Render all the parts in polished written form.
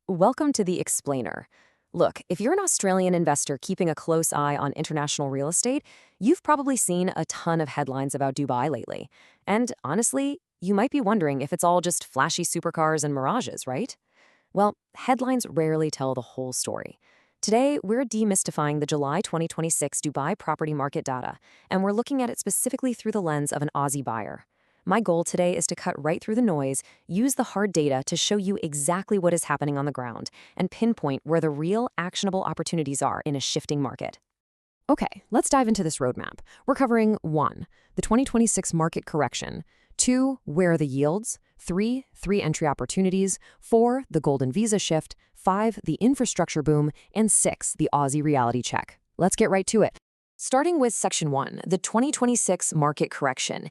Welcome to The Explainer. Look, if you're an Australian investor keeping a close eye on international real estate, you've probably seen a ton of headlines about Dubai lately. And honestly, you might be wondering if it's all just flashy supercars and mirages, right? Well, headlines rarely tell the whole story. Today, we're demystifying the July 2026 Dubai property market data, and we're looking at it specifically through the lens of an Aussie buyer. My goal today is to cut right through the noise, use the hard data to show you exactly what is happening on the ground, and pinpoint where the real actionable opportunities are in a shifting market. Okay, let's dive into this roadmap. We're covering 1. The 2026 market correction, 2. Where are the yields, 3. Entry opportunities, 4. The golden visa shift, 5. The infrastructure boom, and 6. The Aussie reality check. Let's get right to it. Starting with Section 1, the 2026 market correction.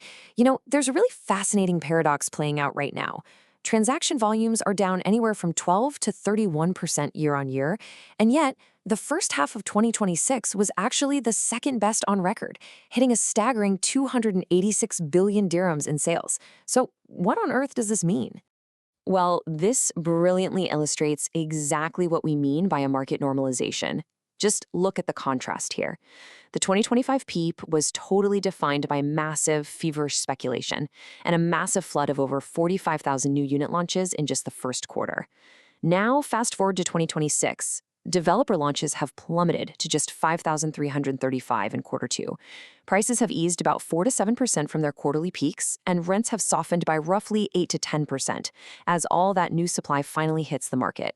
There's a really fascinating paradox playing out right now. Transaction volumes are down anywhere from 12 to 31% year on year, and yet the first half of 2026 was actually the second best on record, hitting a staggering 286 billion dirhams in sales. So what on earth does this mean? Well, this brilliantly illustrates exactly what we mean by a market normalization. Just look at the contrast here. The 2025 peak was totally defined by massive, feverish speculation and a massive flood of over 45,000 new unit launches in just the first quarter. Now, fast forward to 2026, developer launches have plummeted to just 5,335 in quarter two. Prices have eased about 4 to 7% from their quarterly peaks, and rents have softened by roughly 8 to 10% as all that new supply finally hits the market.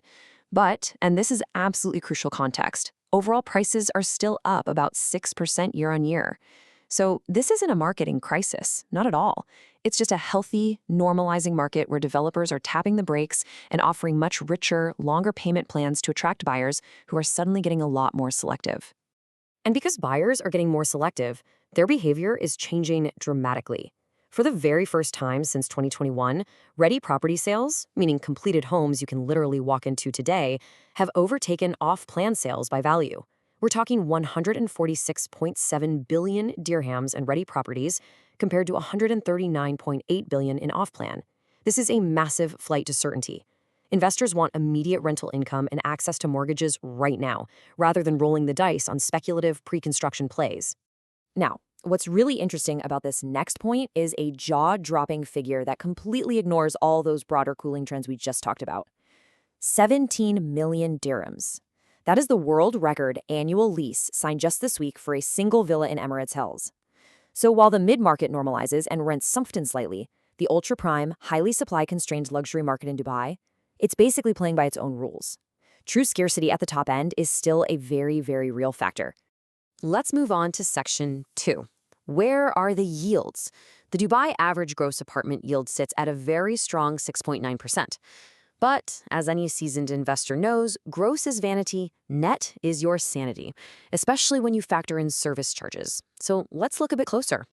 But, and this is absolutely crucial context, overall prices are still up about 6% year on year. So this isn't a market in crisis, not at all. It's just a healthy, normalizing market where developers are tapping the brakes and offering much richer, longer payment plans to attract buyers who are suddenly getting a lot more selective. And because buyers are getting more selective, their behavior is changing dramatically. For the very first time since 2021, ready property sales, meaning completed homes you can literally walk into today, have overtaken off-plan sales by value. We're talking 146.7 billion dirhams in ready properties compared to 139.8 billion in off-plan. This is a massive flight to certainty. Investors want immediate rental income and access to mortgages right now, rather than rolling the dice on speculative pre-construction plays. Now, what's really interesting about this next point is a jaw-dropping figure that completely ignores all those broader cooling trends we just talked about. 17 million dirhams. That is the world record annual lease signed just this week for a single villa in Emirates Hills. So while the mid-market normalizes and rents soften slightly, the ultra-prime, highly supply-constrained luxury market in Dubai, it's basically playing by its own rules. True scarcity at the top end is still a very, very real factor. Let's move on to Section 2. Where are the yields? The Dubai average gross apartment yield sits at a very strong 6.9%. But, as any seasoned investor knows, gross is vanity, net is your sanity, especially when you factor in service charges. So let's look a bit closer.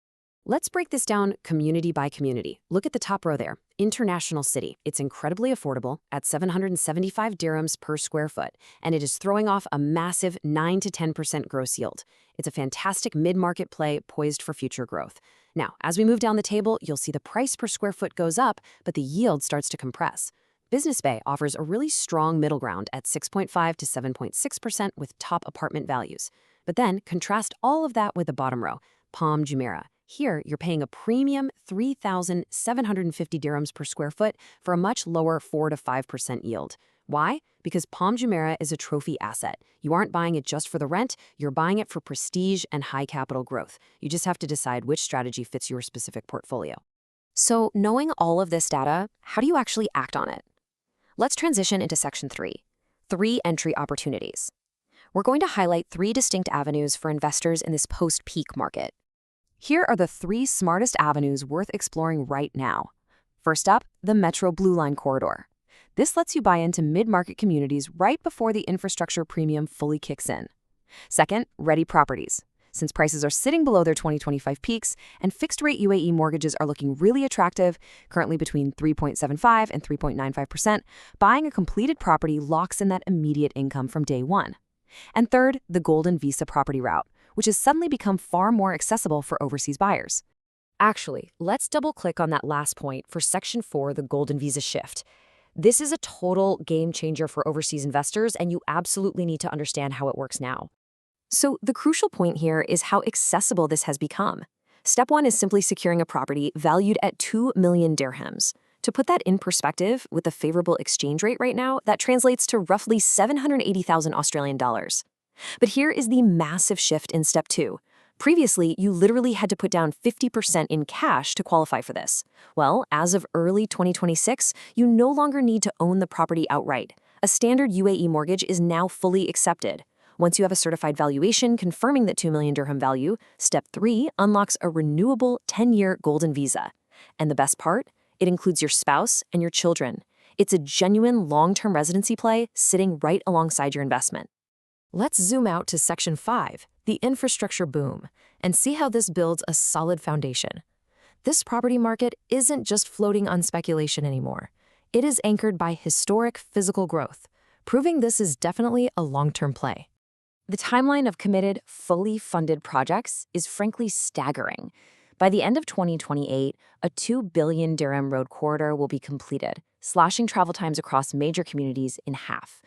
Let's break this down community by community. Look at the top row there, International City. It's incredibly affordable at 775 dirhams per square foot, and it is throwing off a massive 9 to 10% gross yield. It's a fantastic mid-market play poised for future growth. Now, as we move down the table, you'll see the price per square foot goes up, but the yield starts to compress. Business Bay offers a really strong middle ground at 6.5 to 7.6% with top apartment values. But then contrast all of that with the bottom row, Palm Jumeirah. Here, you're paying a premium 3,750 dirhams per square foot for a much lower 4 to 5% yield. Why? Because Palm Jumeirah is a trophy asset. You aren't buying it just for the rent, you're buying it for prestige and high capital growth. You just have to decide which strategy fits your specific portfolio. So, knowing all of this data, how do you actually act on it? Let's transition into Section 3, 3 entry opportunities. We're going to highlight 3 distinct avenues for investors in this post-peak market. Here are the 3 smartest avenues worth exploring right now. First up, the Metro Blue Line corridor. This lets you buy into mid-market communities right before the infrastructure premium fully kicks in. Second, ready properties. Since prices are sitting below their 2025 peaks and fixed-rate UAE mortgages are looking really attractive, currently between 3.75 and 3.95%, buying a completed property locks in that immediate income from day one. And third, the golden visa property route, which has suddenly become far more accessible for overseas buyers. Actually, let's double-click on that last point for Section 4, the golden visa shift. This is a total game changer for overseas investors, and you absolutely need to understand how it works now. So the crucial point here is how accessible this has become. Step one is simply securing a property valued at 2 million dirhams. To put that in perspective, with the favorable exchange rate right now, that translates to roughly 780,000 Australian dollars. But here is the massive shift in step two. Previously, you literally had to put down 50% in cash to qualify for this. Well, as of early 2026, you no longer need to own the property outright. A standard UAE mortgage is now fully accepted. Once you have a certified valuation confirming that 2 million dirham value, step 3 unlocks a renewable 10-year golden visa. And the best part? It includes your spouse and your children. It's a genuine long-term residency play sitting right alongside your investment. Let's zoom out to Section 5, the infrastructure boom, and see how this builds a solid foundation. This property market isn't just floating on speculation anymore. It is anchored by historic physical growth, proving this is definitely a long-term play. The timeline of committed, fully funded projects is frankly staggering. By the end of 2028, a 2 billion dirham road corridor will be completed, slashing travel times across major communities in half.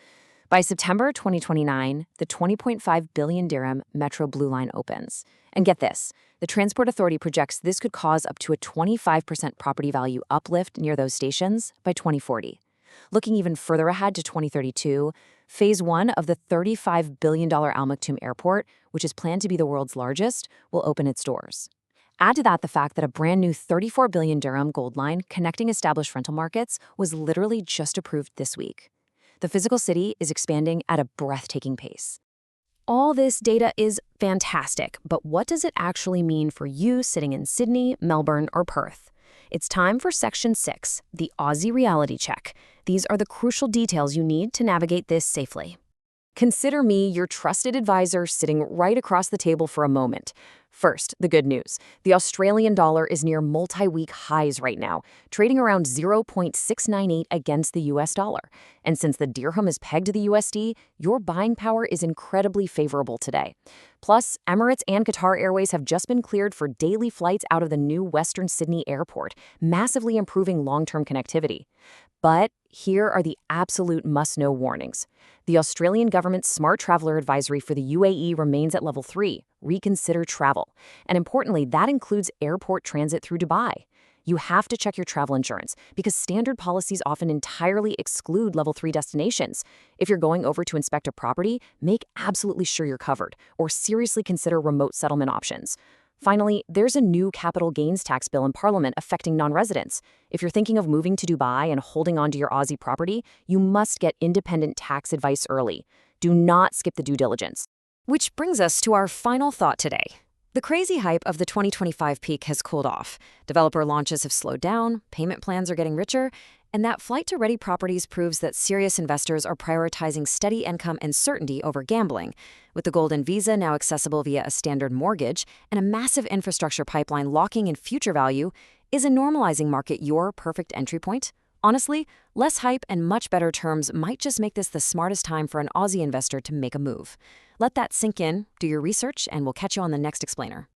By September 2029, the 20.5 billion dirham Metro Blue Line opens. And get this, the Transport Authority projects this could cause up to a 25% property value uplift near those stations by 2040. Looking even further ahead to 2032, Phase 1 of the $35 billion Al Maktoum Airport, which is planned to be the world's largest, will open its doors. Add to that the fact that a brand new 34 billion dirham gold line connecting established rental markets was literally just approved this week. The physical city is expanding at a breathtaking pace. All this data is fantastic, but what does it actually mean for you sitting in Sydney, Melbourne, or Perth? It's time for Section 6, the Aussie reality check. These are the crucial details you need to navigate this safely. Consider me your trusted advisor sitting right across the table for a moment. First, the good news. The Australian dollar is near multi-week highs right now, trading around 0.698 against the US dollar. And since the dirham is pegged to the USD, your buying power is incredibly favorable today. Plus, Emirates and Qatar Airways have just been cleared for daily flights out of the new Western Sydney airport, massively improving long-term connectivity. But here are the absolute must-know warnings. The Australian government's Smart Traveller Advisory for the UAE remains at level 3, reconsider travel. And importantly, that includes airport transit through Dubai. You have to check your travel insurance because standard policies often entirely exclude level 3 destinations. If you're going over to inspect a property, make absolutely sure you're covered, or seriously consider remote settlement options. Finally, there's a new capital gains tax bill in Parliament affecting non-residents. If you're thinking of moving to Dubai and holding on to your Aussie property, you must get independent tax advice early. Do not skip the due diligence. Which brings us to our final thought today. The crazy hype of the 2025 peak has cooled off. Developer launches have slowed down, payment plans are getting richer, and that flight to ready properties proves that serious investors are prioritizing steady income and certainty over gambling. With the Golden Visa now accessible via a standard mortgage and a massive infrastructure pipeline locking in future value, is a normalizing market your perfect entry point? Honestly, less hype and much better terms might just make this the smartest time for an Aussie investor to make a move. Let that sink in, do your research, and we'll catch you on the next explainer.